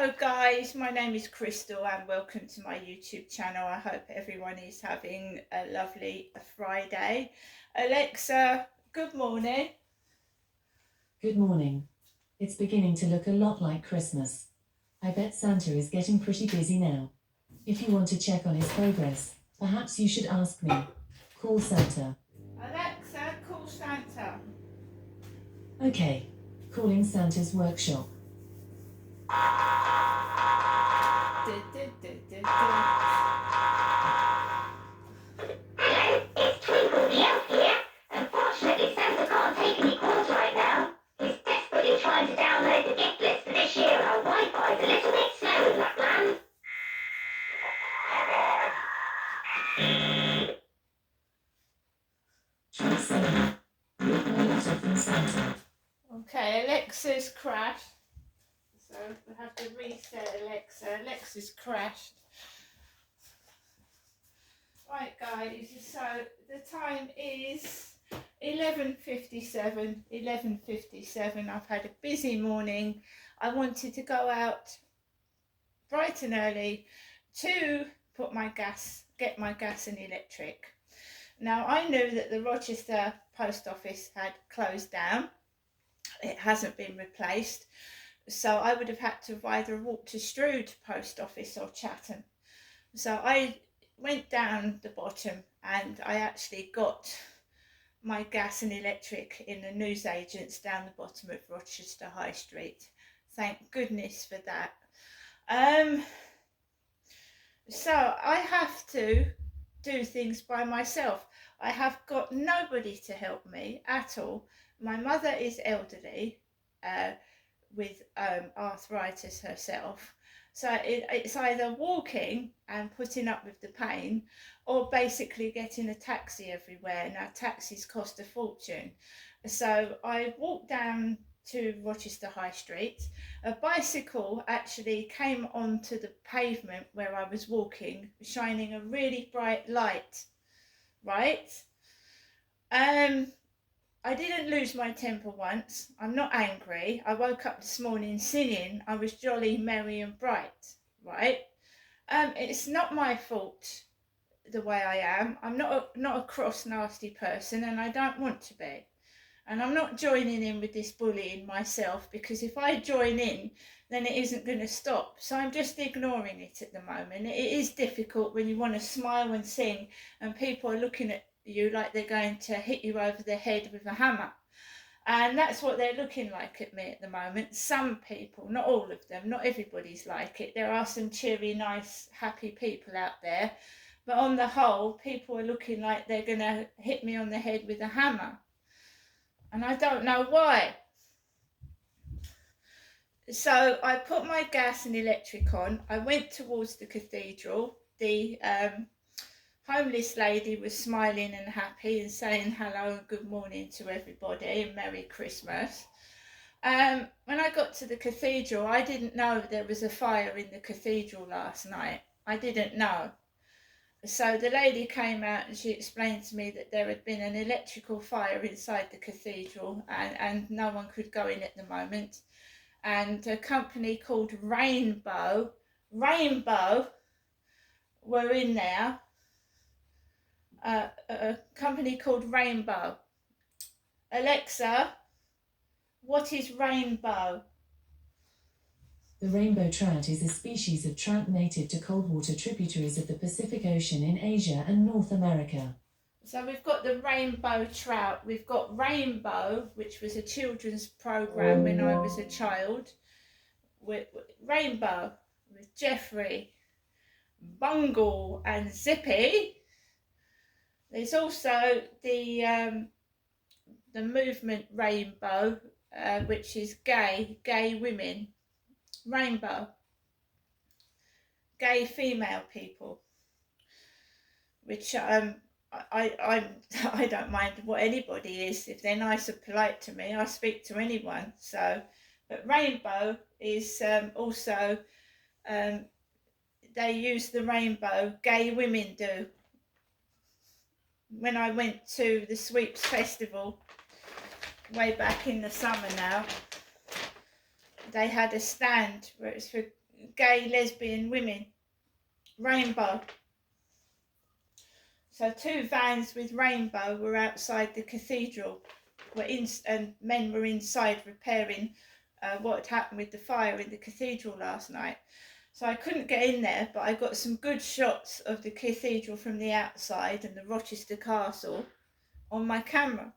Hello guys, my name is Crystal and welcome to my YouTube channel. I hope everyone is having a lovely Friday. Alexa, good morning. Good morning. It's beginning to look a lot like Christmas. I bet Santa is getting pretty busy now. If you want to check on his progress, perhaps you should ask me. Call Santa. Alexa, call Santa. Okay. Calling Santa's workshop. Du, du, du, du, du. Hello, it's Twinkle the Elf here. Unfortunately, Santa can't take any calls right now. He's desperately trying to download the gift list for this year, and our Wi-Fi's a little bit slow in Lapland. Try 7. Read my letter from Santa. Okay, Alexa's crashed. So we have to reset Alexa. Alexa's crashed. Right guys, so the time is 11:57. 11:57. I've had a busy morning. I wanted to go out bright and early to get my gas and electric. Now I knew that the Rochester post office had closed down. It hasn't been replaced. So I would have had to have either walked to Strood post office or Chatham. So I went down the bottom and I actually got my gas and electric in the newsagents down the bottom of Rochester High Street. Thank goodness for that. So I have to do things by myself. I have got nobody to help me at all. My mother is elderly, with arthritis herself. So it's either walking and putting up with the pain or basically getting a taxi everywhere. Now, taxis cost a fortune. So I walked down to Rochester High Street. A bicycle actually came onto the pavement where I was walking, shining a really bright light, right? I didn't lose my temper once. I'm not angry. I woke up this morning singing. I was jolly, merry and bright, right? It's not my fault the way I am. I'm not a cross, nasty person and I don't want to be. And I'm not joining in with this bullying myself, because if I join in, then it isn't going to stop. So I'm just ignoring it at the moment. It is difficult when you want to smile and sing and people are looking at you like they're going to hit you over the head with a hammer. And that's what they're looking like at me at the moment. Some people, not all of them, not everybody's like it. There are some cheery, nice, happy people out there. But on the whole, people are looking like they're going to hit me on the head with a hammer. And I don't know why. So I put my gas and electric on. I went towards the cathedral. The homeless lady was smiling and happy and saying hello and good morning to everybody and Merry Christmas. When I got to the cathedral, I didn't know there was a fire in the cathedral last night. I didn't know. So the lady came out and she explained to me that there had been an electrical fire inside the cathedral and no one could go in at the moment. And a company called Rainbow were in there. A company called Rainbow. Alexa, what is rainbow? The rainbow trout is a species of trout native to cold water tributaries of the Pacific Ocean in Asia and North America. So we've got the rainbow trout. We've got Rainbow, which was a children's program when I was a child. Rainbow with Jeffrey, Bungle and Zippy. There's also the movement Rainbow, which is gay women. Rainbow, gay female people, which I don't mind what anybody is. If they're nice and polite to me, I speak to anyone. So, but Rainbow is also, they use the rainbow, gay women do. When I went to the Sweeps Festival way back in the summer now, they had a stand where it's for gay lesbian women, rainbow. So 2 vans with rainbow were outside the cathedral, and men were inside repairing what had happened with the fire in the cathedral last night. So I couldn't get in there, but I got some good shots of the cathedral from the outside and the Rochester Castle on my camera.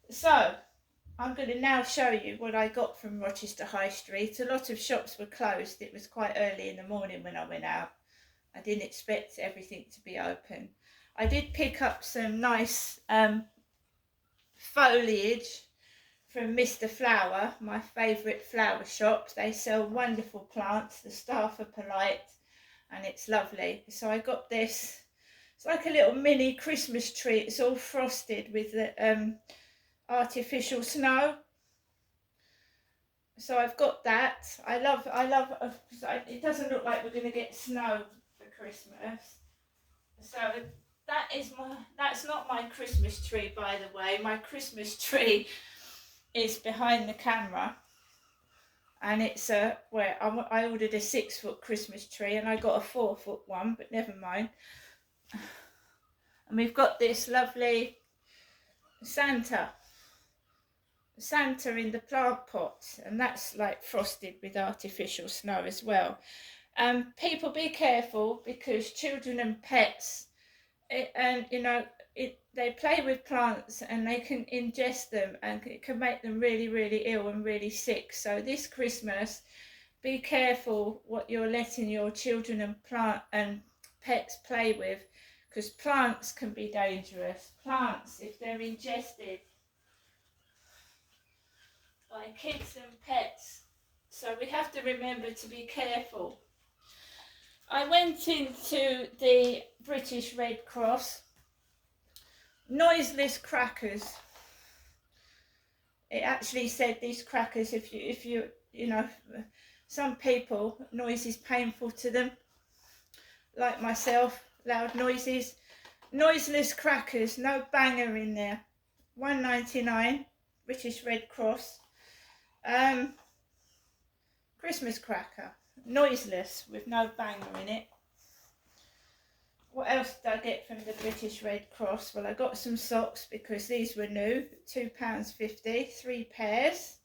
So I'm going to now show you what I got from Rochester High Street. A lot of shops were closed. It was quite early in the morning when I went out. I didn't expect everything to be open. I did pick up some nice foliage from Mr. Flower, my favourite flower shop. They sell wonderful plants. The staff are polite and it's lovely. So I got this. It's like a little mini Christmas tree. It's all frosted with the artificial snow. So I've got that. I love it doesn't look like we're going to get snow for Christmas. So that's not my Christmas tree, by the way. My Christmas tree is behind the camera, and it's where I ordered a 6-foot Christmas tree and I got a 4-foot one, but never mind. And we've got this lovely Santa in the plant pot, and that's like frosted with artificial snow as well. People be careful, because children and pets, they play with plants and they can ingest them, and it can make them really, really ill and really sick. So this Christmas, be careful what you're letting your children and pets play with, because plants can be dangerous. Plants, if they're ingested by kids and pets. So we have to remember to be careful. I went into the British Red Cross. Noiseless crackers. It actually said these crackers, if you some people, noise is painful to them, like myself, loud noises. Noiseless crackers, no banger in there. $1.99, British Red Cross. Christmas cracker, noiseless with no banger in it. What else did I get from the British Red Cross? Well, I got some socks because these were new, £2.50, 3 pairs.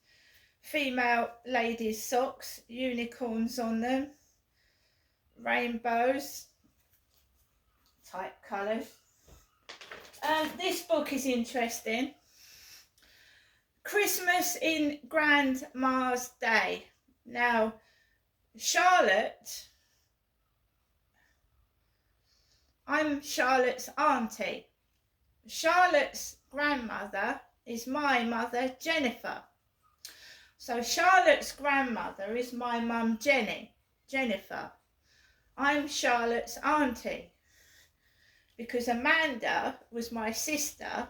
Female ladies socks, unicorns on them, rainbows, type colours. This book is interesting. Christmas in Grandma's Day. Now, I'm Charlotte's auntie. Charlotte's grandmother is my mother, Jennifer. So Charlotte's grandmother is my mum, Jennifer. I'm Charlotte's auntie, because Amanda was my sister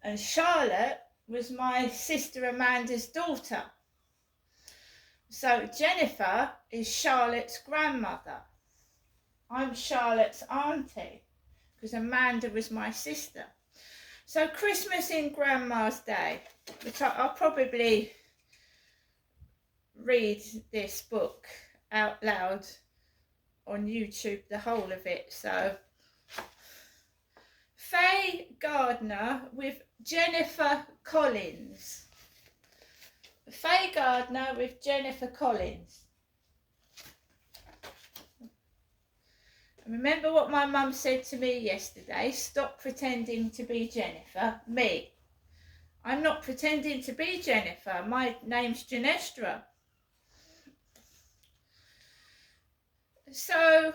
and Charlotte was my sister Amanda's daughter. So Jennifer is Charlotte's grandmother. I'm Charlotte's auntie, because Amanda was my sister. So Christmas in Grandma's Day, which I'll probably read this book out loud on YouTube, the whole of it. So Faye Gardner with Jennifer Collins. Faye Gardner with Jennifer Collins. Remember what my mum said to me yesterday? Stop pretending to be Jennifer. Me. I'm not pretending to be Jennifer. My name's Genestra. So,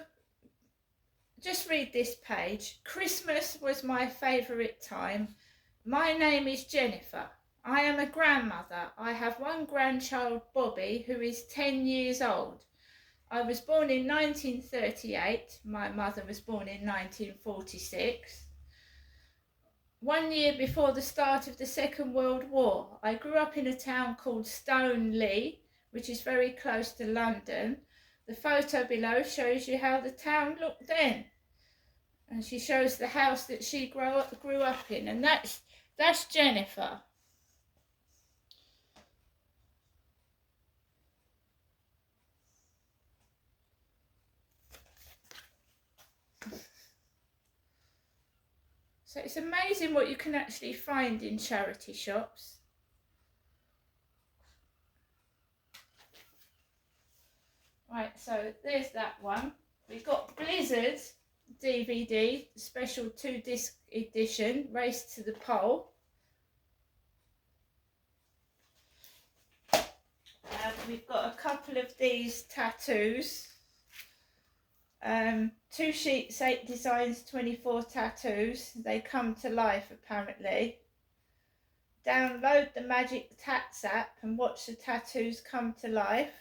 just read this page. Christmas was my favourite time. My name is Jennifer. I am a grandmother. I have one grandchild, Bobby, who is 10 years old. I was born in 1938. My mother was born in 1946. 1 year before the start of the Second World War. I grew up in a town called Stoneleigh, which is very close to London. The photo below shows you how the town looked then. And she shows the house that she grew up in. And that's Jennifer. So it's amazing what you can actually find in charity shops. Right, so there's that one. We've got Blizzard DVD, special 2-disc edition, Race to the Pole. We've got a couple of these tattoos. 2 sheets, 8 designs, 24 tattoos. They come to life apparently. Download the Magic Tats app and watch the tattoos come to life.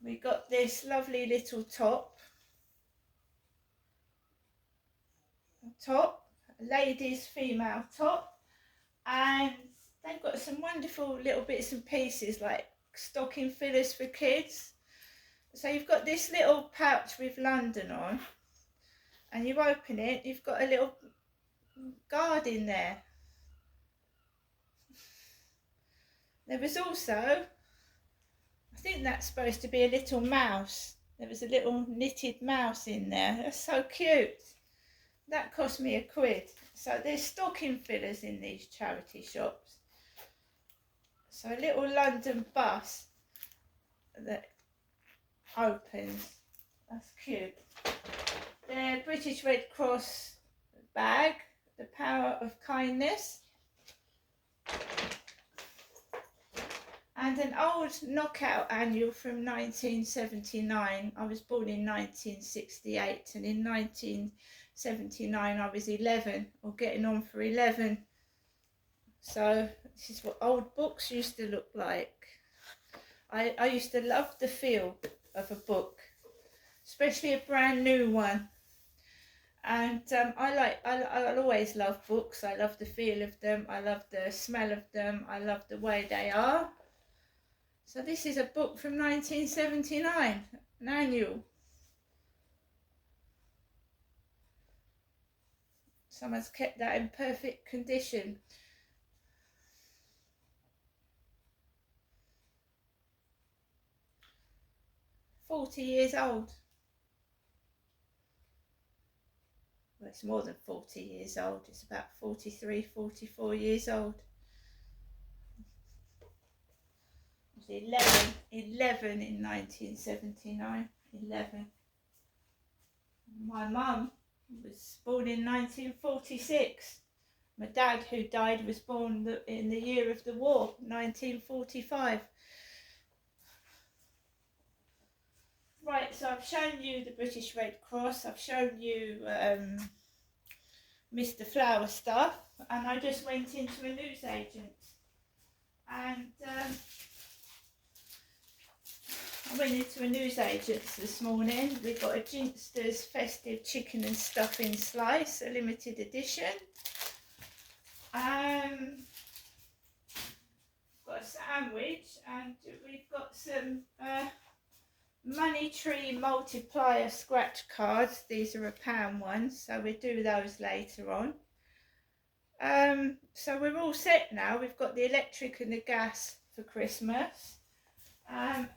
We got this lovely little top, a ladies' female top, and they've got some wonderful little bits and pieces like stocking fillers for kids. So you've got this little pouch with London on, and you open it, you've got a little guard in there. There was also, I think that's supposed to be a little mouse. There was a little knitted mouse in there. That's so cute. That cost me £1. So there's stocking fillers in these charity shops. So a little London bus that opens. That's cute. The British Red Cross bag, The Power of Kindness. And an old Knockout annual from 1979. I was born in 1968, and in 1979 I was 11, or getting on for 11. So this is what old books used to look like. I used to love the feel of a book, especially a brand new one. And I'll always love books. I love the feel of them. I love the smell of them. I love the way they are. So this is a book from 1979, an annual. Someone's kept that in perfect condition. "40 years old. Well, it's more than 40 years old. It's about 43, 44 years old. It was 11 in 1979. 11. My mum was born in 1946. My dad, who died, was born in the year of the war, 1945. Right, so I've shown you the British Red Cross, I've shown you Mr. Flower stuff, and I just went into a newsagent. And I went into a newsagent's this morning. We've got a Ginster's Festive Chicken and Stuffing Slice, a limited edition. Got a sandwich, and we've got some Money Tree multiplier scratch cards. These are £1 ones, so we'll do those later on. So we're all set now. We've got the electric and the gas for Christmas. As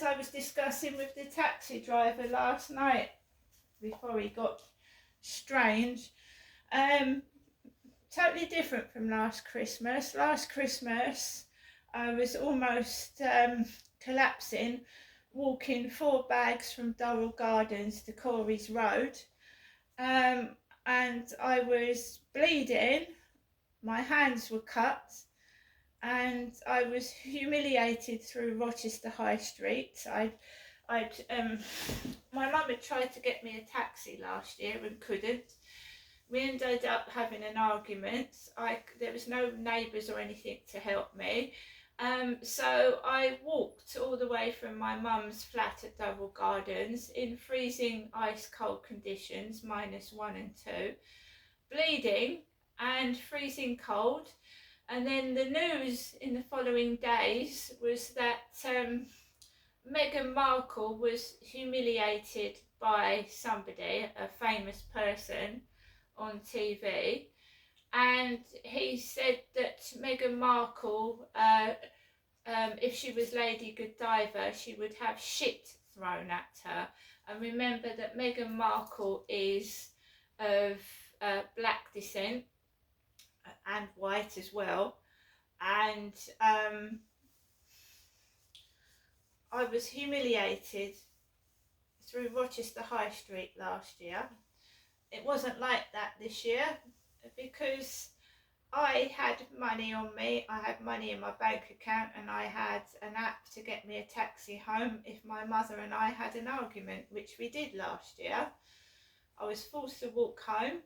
I was discussing with the taxi driver last night before he got strange, totally different from last Christmas. Last Christmas I was almost collapsing, walking 4 bags from Durrell Gardens to Corey's Road, and I was bleeding, my hands were cut, and I was humiliated through Rochester High Street. My mum had tried to get me a taxi last year and couldn't. We ended up having an argument. There was no neighbours or anything to help me. So I walked all the way from my mum's flat at Durrell Gardens in freezing ice cold conditions, -1 and 2, bleeding and freezing cold. And then the news in the following days was that Meghan Markle was humiliated by somebody, a famous person, on TV. And he said that Meghan Markle, if she was Lady Godiva, she would have shit thrown at her. And remember that Meghan Markle is of black descent and white as well. And I was humiliated through Rochester High Street last year. It wasn't like that this year because I had money on me, I had money in my bank account, and I had an app to get me a taxi home if my mother and I had an argument, which we did last year. I was forced to walk home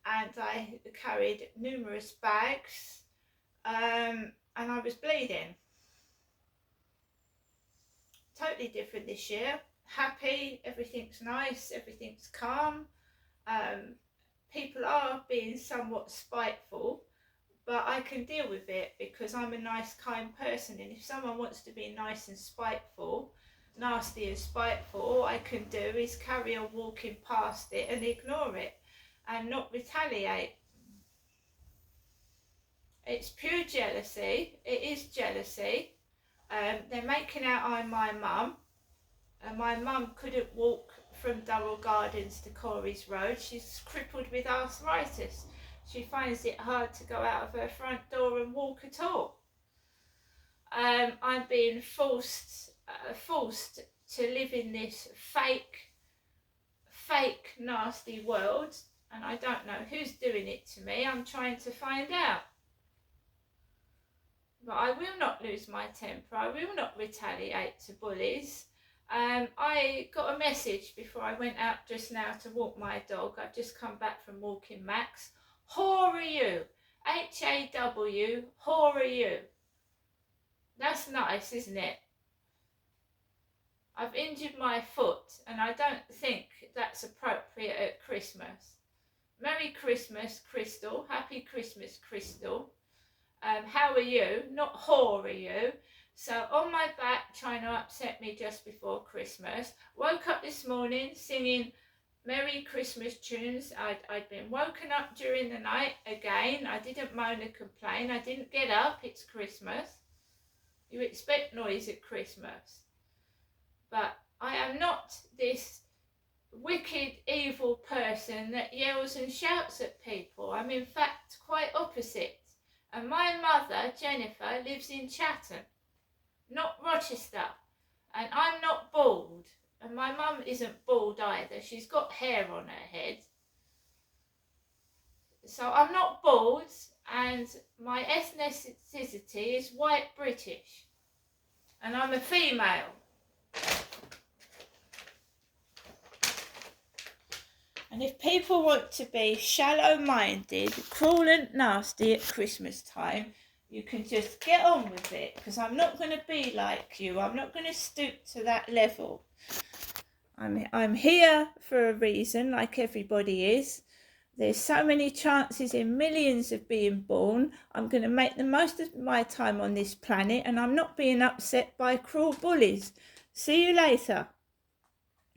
and I carried numerous bags and I was bleeding. Totally different this year. Happy, everything's nice, everything's calm. People are being somewhat spiteful, but I can deal with it because I'm a nice, kind person. And if someone wants to be nice and spiteful, nasty and spiteful, all I can do is carry on walking past it and ignore it and not retaliate. It's pure jealousy. It is jealousy. They're making out I'm my mum. And my mum couldn't walk from Durrell Gardens to Corey's Road. She's crippled with arthritis. She finds it hard to go out of her front door and walk at all. I'm being forced to live in this fake, nasty world, and I don't know who's doing it to me. I'm trying to find out. But I will not lose my temper. I will not retaliate to bullies. I got a message before I went out just now to walk my dog. I've just come back from walking Max. Whore are you? H-A-W, whore are you? That's nice, isn't it? I've injured my foot and I don't think that's appropriate at Christmas. Merry Christmas, Crystal. Happy Christmas, Crystal. How are you? Not whore are you? So on my back, trying to upset me just before Christmas. Woke up this morning singing Merry Christmas tunes. I'd been woken up during the night again. I didn't moan and complain. I didn't get up. It's Christmas. You expect noise at Christmas. But I am not this wicked, evil person that yells and shouts at people. I'm in fact quite opposite. And my mother, Jennifer, lives in Chatham, not Rochester. And I'm not bald. And my mum isn't bald either. She's got hair on her head. So I'm not bald. And my ethnicity is white British. And I'm a female. And if people want to be shallow-minded, cruel and nasty at Christmas time, you can just get on with it, because I'm not going to be like you. I'm not going to stoop to that level. I'm here for a reason, like everybody is. There's so many chances in millions of being born. I'm going to make the most of my time on this planet, and I'm not being upset by cruel bullies. See you later.